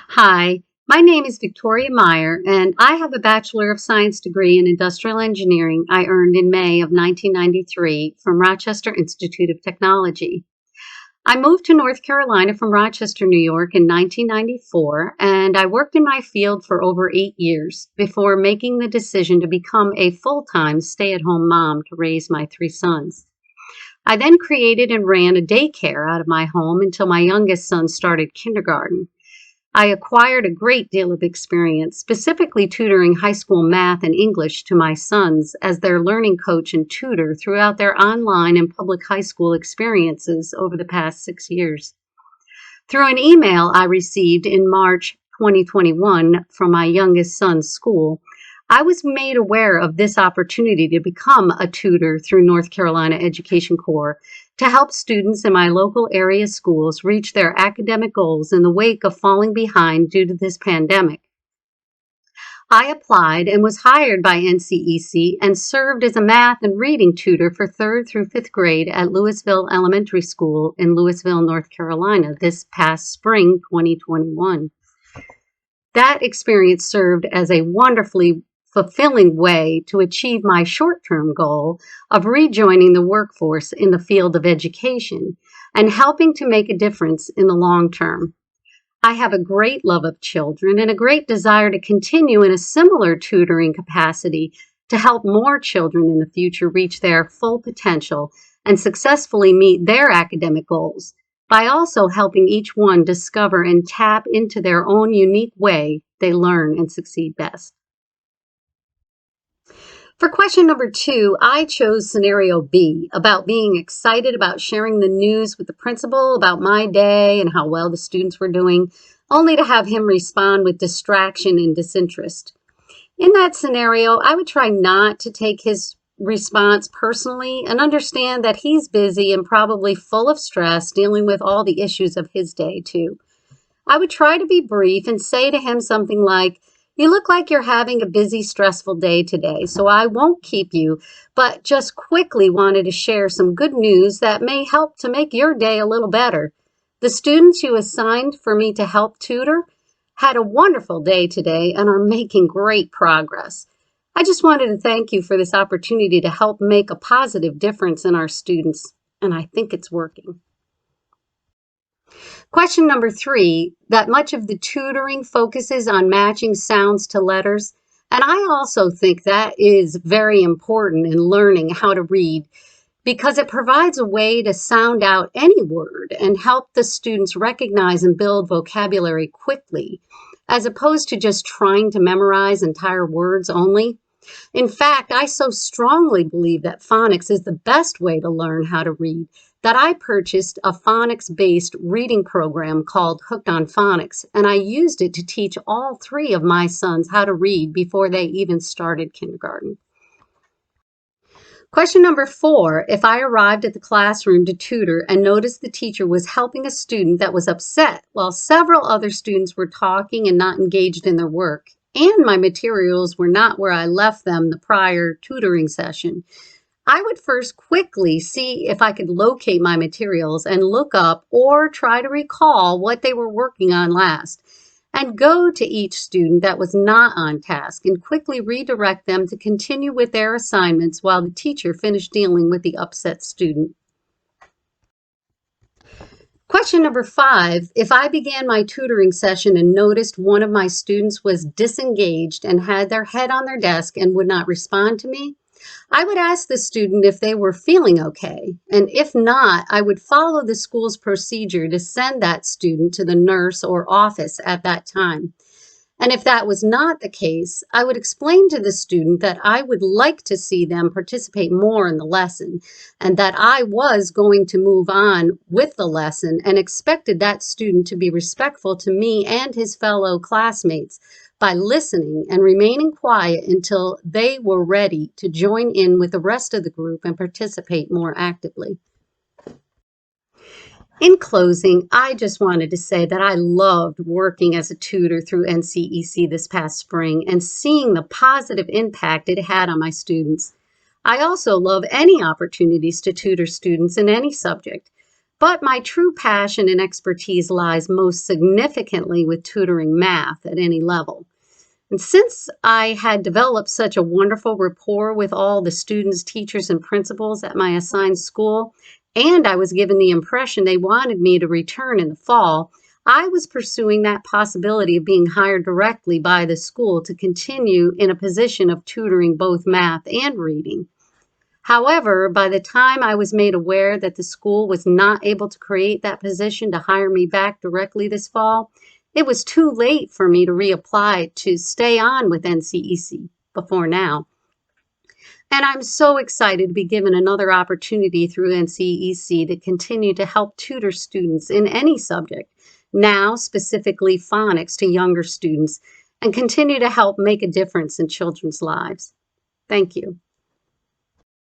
Hi, my name is Victoria Meyer, and I have a Bachelor of Science degree in Industrial Engineering I earned in May of 1993 from Rochester Institute of Technology. I moved to North Carolina from Rochester, New York in 1994, and I worked in my field for over 8 years before making the decision to become a full-time stay-at-home mom to raise my three sons. I then created and ran a daycare out of my home until my youngest son started kindergarten. I acquired a great deal of experience, specifically tutoring high school math and English to my sons as their learning coach and tutor throughout their online and public high school experiences over the past 6 years. Through an email I received in March 2021 from my youngest son's school, I was made aware of this opportunity to become a tutor through North Carolina Education Corps to help students in my local area schools reach their academic goals in the wake of falling behind due to this pandemic. I applied and was hired by NCEC and served as a math and reading tutor for 3rd through 5th grade at Louisville Elementary School in Louisville, North Carolina this past spring 2021. That experience served as a wonderfully fulfilling way to achieve my short-term goal of rejoining the workforce in the field of education and helping to make a difference in the long term. I have a great love of children and a great desire to continue in a similar tutoring capacity to help more children in the future reach their full potential and successfully meet their academic goals by also helping each one discover and tap into their own unique way they learn and succeed best. For question number 2, I chose scenario B about being excited about sharing the news with the principal about my day and how well the students were doing, only to have him respond with distraction and disinterest. In that scenario, I would try not to take his response personally and understand that he's busy and probably full of stress dealing with all the issues of his day too. I would try to be brief and say to him something like, "You look like you're having a busy, stressful day today, so I won't keep you, but just quickly wanted to share some good news that may help to make your day a little better. The students you assigned for me to help tutor had a wonderful day today and are making great progress. I just wanted to thank you for this opportunity to help make a positive difference in our students, and I think it's working." Question number 3, that much of the tutoring focuses on matching sounds to letters, and I also think that is very important in learning how to read because it provides a way to sound out any word and help the students recognize and build vocabulary quickly, as opposed to just trying to memorize entire words only. In fact, I so strongly believe that phonics is the best way to learn how to read that I purchased a phonics-based reading program called Hooked on Phonics, and I used it to teach all 3 of my sons how to read before they even started kindergarten. Question number 4, if I arrived at the classroom to tutor and noticed the teacher was helping a student that was upset while several other students were talking and not engaged in their work, and my materials were not where I left them the prior tutoring session, I would first quickly see if I could locate my materials and look up or try to recall what they were working on last, and go to each student that was not on task and quickly redirect them to continue with their assignments while the teacher finished dealing with the upset student. Question number 5, if I began my tutoring session and noticed one of my students was disengaged and had their head on their desk and would not respond to me, I would ask the student if they were feeling okay, and if not, I would follow the school's procedure to send that student to the nurse or office at that time. And if that was not the case, I would explain to the student that I would like to see them participate more in the lesson and that I was going to move on with the lesson and expected that student to be respectful to me and his fellow classmates by listening and remaining quiet until they were ready to join in with the rest of the group and participate more actively. In closing, I just wanted to say that I loved working as a tutor through NCEC this past spring and seeing the positive impact it had on my students. I also love any opportunities to tutor students in any subject. But my true passion and expertise lies most significantly with tutoring math at any level. And since I had developed such a wonderful rapport with all the students, teachers, and principals at my assigned school, and I was given the impression they wanted me to return in the fall, I was pursuing that possibility of being hired directly by the school to continue in a position of tutoring both math and reading. However, by the time I was made aware that the school was not able to create that position to hire me back directly this fall, it was too late for me to reapply to stay on with NCEC before now. And I'm so excited to be given another opportunity through NCEC to continue to help tutor students in any subject, now specifically phonics to younger students, and continue to help make a difference in children's lives. Thank you.